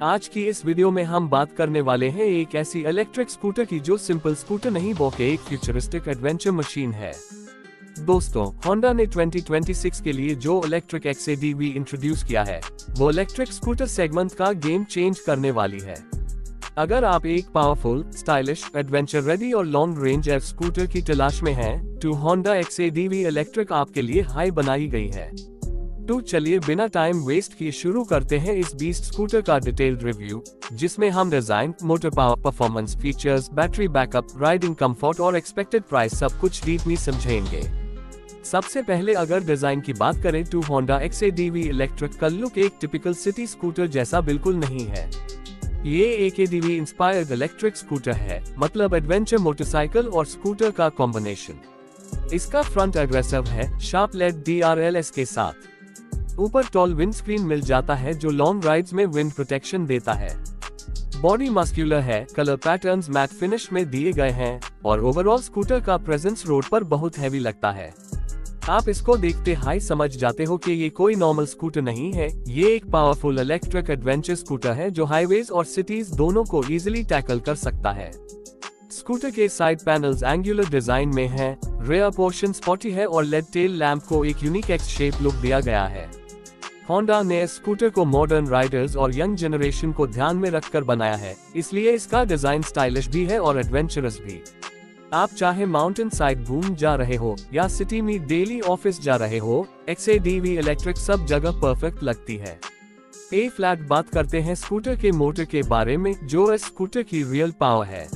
आज की इस वीडियो में हम बात करने वाले हैं एक ऐसी इलेक्ट्रिक स्कूटर की जो सिंपल स्कूटर नहीं बल्कि एक फ्यूचरिस्टिक एडवेंचर मशीन है। दोस्तों, होंडा ने 2026 के लिए जो इलेक्ट्रिक XADV इंट्रोड्यूस किया है वो इलेक्ट्रिक स्कूटर सेगमेंट का गेम चेंज करने वाली है। अगर आप एक पावरफुल, स्टाइलिश, एडवेंचर रेडी और लॉन्ग रेंज एफ स्कूटर की तलाश में हैं, तो होंडा XADV इलेक्ट्रिक आपके लिए हाई बनाई गई है। तो चलिए बिना टाइम वेस्ट किए शुरू करते हैं इस बीस्ट स्कूटर का डिटेल्ड रिव्यू, जिसमें हम design, motor power, performance, features, battery backup, riding comfort और एक्सपेक्टेड प्राइस सब कुछ डीपली समझेंगे। सबसे पहले अगर डिजाइन की बात करें तो होंडा XADV इलेक्ट्रिक का लुक एक टिपिकल सिटी स्कूटर जैसा बिल्कुल नहीं है। ये एक ADV इंस्पायर्ड इलेक्ट्रिक स्कूटर है, मतलब एडवेंचर मोटरसाइकिल और स्कूटर का कॉम्बिनेशन। इसका फ्रंट एग्रेसिव है, शार्प लेड DRLS के साथ। ऊपर टॉल विंड स्क्रीन मिल जाता है जो लॉन्ग राइड्स में विंड प्रोटेक्शन देता है। बॉडी मस्क्यूलर है, कलर पैटर्न्स मैट फिनिश में दिए गए हैं और ओवरऑल स्कूटर का प्रेजेंस रोड पर बहुत हैवी लगता है। आप इसको देखते हाई समझ जाते हो कि ये कोई नॉर्मल स्कूटर नहीं है, ये एक पावरफुल इलेक्ट्रिक एडवेंचर स्कूटर है जो हाईवेज और सिटीज दोनों को इजीली टैकल कर सकता है। स्कूटर के साइड पैनल्स एंगुलर डिजाइन में हैं, रेयर पोर्शन स्पॉटी है और लेड टेल लैंप को एक यूनिक एक्स शेप लुक दिया गया है। होंडा ने स्कूटर को मॉडर्न राइडर्स और यंग जनरेशन को ध्यान में रखकर बनाया है, इसलिए इसका डिजाइन स्टाइलिश भी है और एडवेंचरस भी। आप चाहे माउंटेन साइड घूम जा रहे हो या सिटी में डेली ऑफिस जा रहे हो, XADV इलेक्ट्रिक सब जगह परफेक्ट लगती है। ए फ्लैट बात करते हैं स्कूटर के मोटर के बारे में, जो इस स्कूटर की रियल पावर है।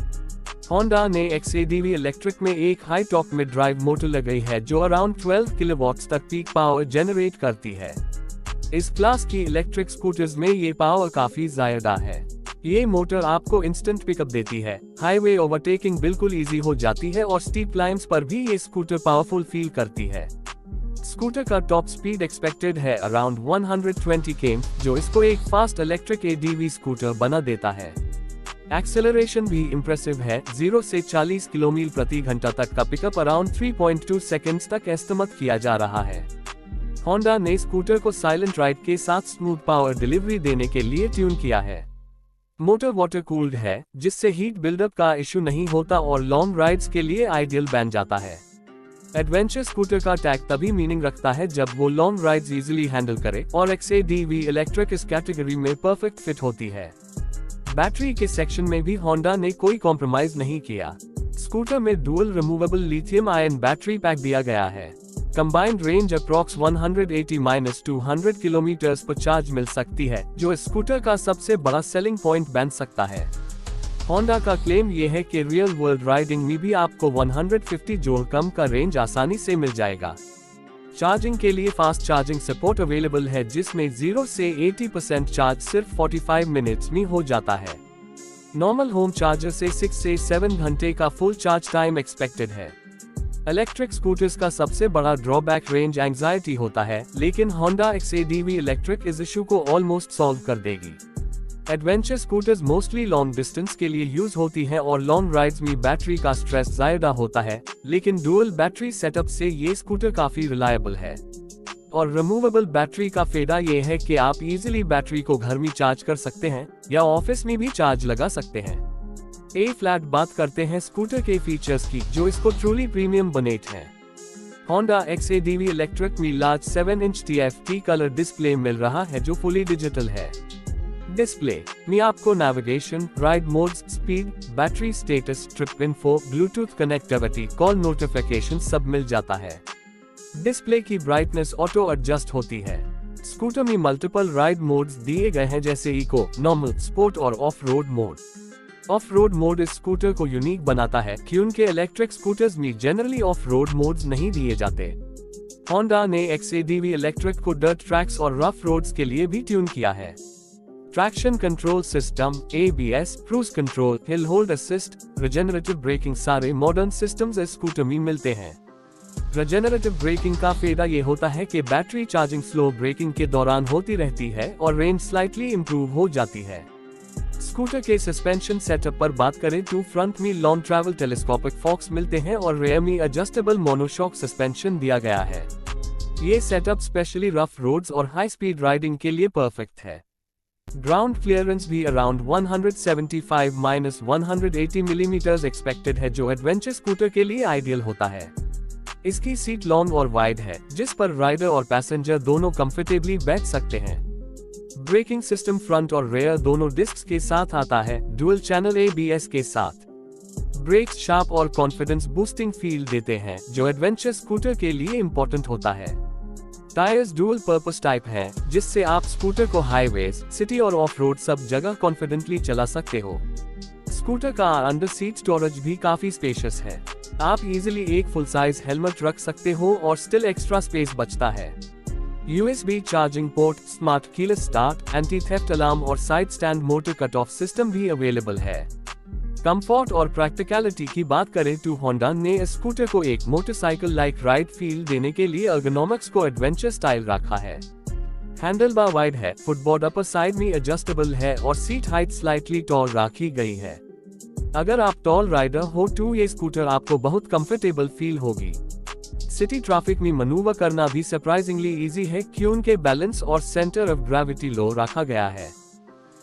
होंडा ने XADV इलेक्ट्रिक में एक high torque mid drive motor लगाई है जो अराउंड 12 किलोवाट्स तक पीक पावर जनरेट करती है। इस क्लास की इलेक्ट्रिक स्कूटर्स में ये पावर काफी ज्यादा है। ये मोटर आपको इंस्टेंट पिकअप देती है, हाईवे ओवरटेकिंग बिल्कुल इजी हो जाती है और स्टीप क्लाइम्स पर भी ये स्कूटर पावरफुल फील करती है। स्कूटर का टॉप स्पीड एक्सपेक्टेड है अराउंड 120 km, जो इसको एक फास्ट इलेक्ट्रिक ADV स्कूटर बना देता है। एक्सेलरेशन भी इम्प्रेसिव है, 0 से 40 किलोमीटर प्रति घंटा तक का पिकअप अराउंड 3.2 सेकेंड्स तक एस्टिमेट किया जा रहा है। होंडा ने स्कूटर को साइलेंट राइड के साथ स्मूथ पावर डिलीवरी देने के लिए ट्यून किया है। मोटर वाटर कूल्ड है, जिससे हीट बिल्डअप का इशू नहीं होता और लॉन्ग राइड्स के लिए आइडियल बन जाता है। एडवेंचर स्कूटर का टैग तभी मीनिंग रखता है जब वो लॉन्ग राइड्स इजीली हैंडल करे और XADV इलेक्ट्रिक इस कैटेगरी में परफेक्ट फिट होती है। बैटरी के सेक्शन में भी होंडा ने कोई कॉम्प्रोमाइज नहीं किया। स्कूटर में dual removable lithium ion battery pack दिया गया है। कंबाइंड रेंज अप्रॉक्स 180-200 किलोमीटर पर चार्ज मिल सकती है, जो इस स्कूटर का सबसे बड़ा सेलिंग पॉइंट बन सकता है। होंडा का क्लेम ये है कि रियल वर्ल्ड राइडिंग में भी आपको 150 जोड़ कम का रेंज आसानी से मिल जाएगा। चार्जिंग के लिए फास्ट चार्जिंग सपोर्ट अवेलेबल है, जिसमें 0 से 80% चार्ज सिर्फ 45 मिनट्स में हो जाता है। नॉर्मल होम चार्जर से 6 से 7 घंटे का फुल चार्ज टाइम एक्सपेक्टेड है। इलेक्ट्रिक स्कूटर्स का सबसे बड़ा ड्रॉबैक रेंज एंजाइटी होता है, लेकिन होंडा XADV इलेक्ट्रिक इस इशू को ऑलमोस्ट सॉल्व कर देगी। Adventure scooters mostly long distance के लिए यूज होती हैं और लॉन्ग राइड्स में बैटरी का स्ट्रेस ज्यादा होता है, लेकिन डुअल बैटरी सेटअप से ये स्कूटर काफी रिलायबल है। और रिमूवेबल बैटरी का फायदा ये है कि आप इजीली बैटरी को घर में चार्ज कर सकते हैं या ऑफिस में भी चार्ज लगा सकते हैं। ए फ्लैट बात करते हैं स्कूटर के फीचर्स की, जो इसको ट्रूली प्रीमियम बनाते हैं। होंडा XADV इलेक्ट्रिक में large 7 inch TFT colour display मिल रहा है जो फुली डिजिटल है। डिस्प्ले में आपको navigation, ride modes, speed, battery status, trip info, Bluetooth connectivity, call notification सब मिल जाता है। डिस्प्ले की ब्राइटनेस ऑटो एडजस्ट होती है। स्कूटर में मल्टीपल राइड मोड्स दिए गए हैं, जैसे इको, नॉर्मल, स्पोर्ट और of road mode. Of road mode इस स्कूटर को यूनिक बनाता है क्योंकि इलेक्ट्रिक स्कूटर्स में जनरली ऑफ रोड मोड्स नहीं दिए जाते। होंडा ने XADV इलेक्ट्रिक को डर्ट ट्रैक्स और रफ रोड्स के लिए भी ट्यून किया है। Traction control system, ABS, cruise control, hill hold assist, regenerative braking सारे मॉडर्न सिस्टम्स इस स्कूटर में मिलते हैं। रिजेनरेटिव ब्रेकिंग का फायदा ये होता है कि बैटरी चार्जिंग स्लो ब्रेकिंग के दौरान होती रहती है और रेंज स्लाइटली इंप्रूव हो जाती है। स्कूटर के सस्पेंशन सेटअप पर बात करें तो फ्रंट में लॉन्ग ट्रैवल टेलीस्कोपिक फॉक्स मिलते हैं और रेयर में एडजस्टेबल मोनोशॉक सस्पेंशन दिया गया है। ये सेटअप स्पेशली रफ रोड्स और हाई स्पीड राइडिंग के लिए परफेक्ट है। ग्राउंड क्लियरेंस भी अराउंड 175-180 मिलीमीटर एक्सपेक्टेड है, जो एडवेंचर स्कूटर के लिए आइडियल होता है। इसकी सीट लॉन्ग और वाइड है, जिस पर राइडर और पैसेंजर दोनों कंफर्टेबली बैठ सकते हैं। ब्रेकिंग सिस्टम फ्रंट और रेयर दोनों डिस्क्स के साथ आता है, डुअल चैनल ABS के साथ। ब्रेक्स शार्प और कॉन्फिडेंस बूस्टिंग फील देते हैं, जो एडवेंचर स्कूटर के लिए इंपॉर्टेंट होता है। टायर्स डुअल पर्पस टाइप हैं, जिससे आप स्कूटर को हाईवेज, सिटी और ऑफ रोड सब जगह कॉन्फिडेंटली चला सकते हो। स्कूटर का अंडर सीट स्टोरेज भी काफी स्पेशियस है। आप इजीली एक फुल साइज हेलमेट रख सकते हो और स्टिल एक्स्ट्रा स्पेस बचता है। USB charging port, smart keyless start, anti theft alarm और side stand motor cut off system भी अवेलेबल है। कंफर्ट और प्रैक्टिकलिटी की बात करें तो होंडा ने इस स्कूटर को एक मोटरसाइकिल लाइक राइड फील देने के लिए एर्गोनॉमिक्स को एडवेंचर स्टाइल रखा है। हैंडल बार वाइड है, फुटबोर्ड अपर साइड में एडजस्टेबल है और सीट हाइट स्लाइटली टॉल रखी गई है। अगर आप टॉल राइडर हो तो ये स्कूटर आपको बहुत कंफर्टेबल फील होगी। सिटी ट्रैफिक में मनूवर करना भी सरप्राइजिंगली इजी है, क्योंकि बैलेंस और सेंटर ऑफ ग्रेविटी लो रखा गया है।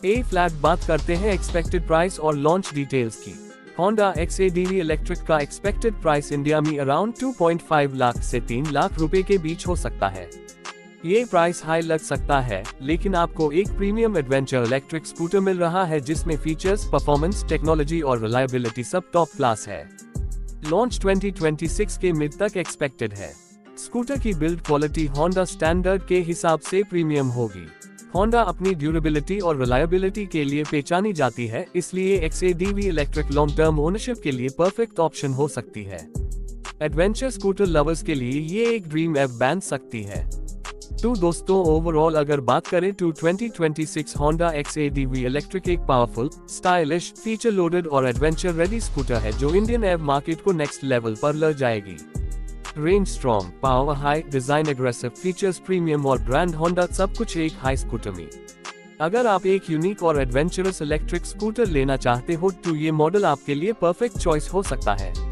फ्लैट बात करते हैं एक्सपेक्टेड प्राइस और लॉन्च डिटेल्स की। होंडा XADV इलेक्ट्रिक का एक्सपेक्टेड प्राइस इंडिया में अराउंड 2.5 लाख से 3 लाख रुपए के बीच हो सकता है। ये प्राइस हाई लग सकता है, लेकिन आपको एक प्रीमियम एडवेंचर इलेक्ट्रिक स्कूटर मिल रहा है जिसमें फीचर्स, परफॉर्मेंस, टेक्नोलॉजी और रिलायबिलिटी सब टॉप क्लास है। लॉन्च 2026 के मिड तक एक्सपेक्टेड है। स्कूटर की बिल्ड क्वालिटी होंडा स्टैंडर्ड के हिसाब से प्रीमियम होगी। होंडा अपनी ड्यूरेबिलिटी और रिलायबिलिटी के लिए पहचानी जाती है, इसलिए XADV electric long term ownership के लिए परफेक्ट ऑप्शन हो सकती है। एडवेंचर स्कूटर लवर्स के लिए ये एक ड्रीम ऐप बन सकती है। तो दोस्तों, ओवरऑल अगर बात करें तो 2026 होंडा XADV इलेक्ट्रिक एक पावरफुल, स्टाइलिश, फीचर लोडेड और एडवेंचर रेडी स्कूटर है जो इंडियन एव मार्केट को नेक्स्ट लेवल पर ले जाएगी। Range strong, power high, design aggressive, features premium और ब्रांड होंडा, सब कुछ एक हाई स्कूटर में। अगर आप एक यूनिक और एडवेंचरस इलेक्ट्रिक स्कूटर लेना चाहते हो तो ये मॉडल आपके लिए परफेक्ट चॉइस हो सकता है।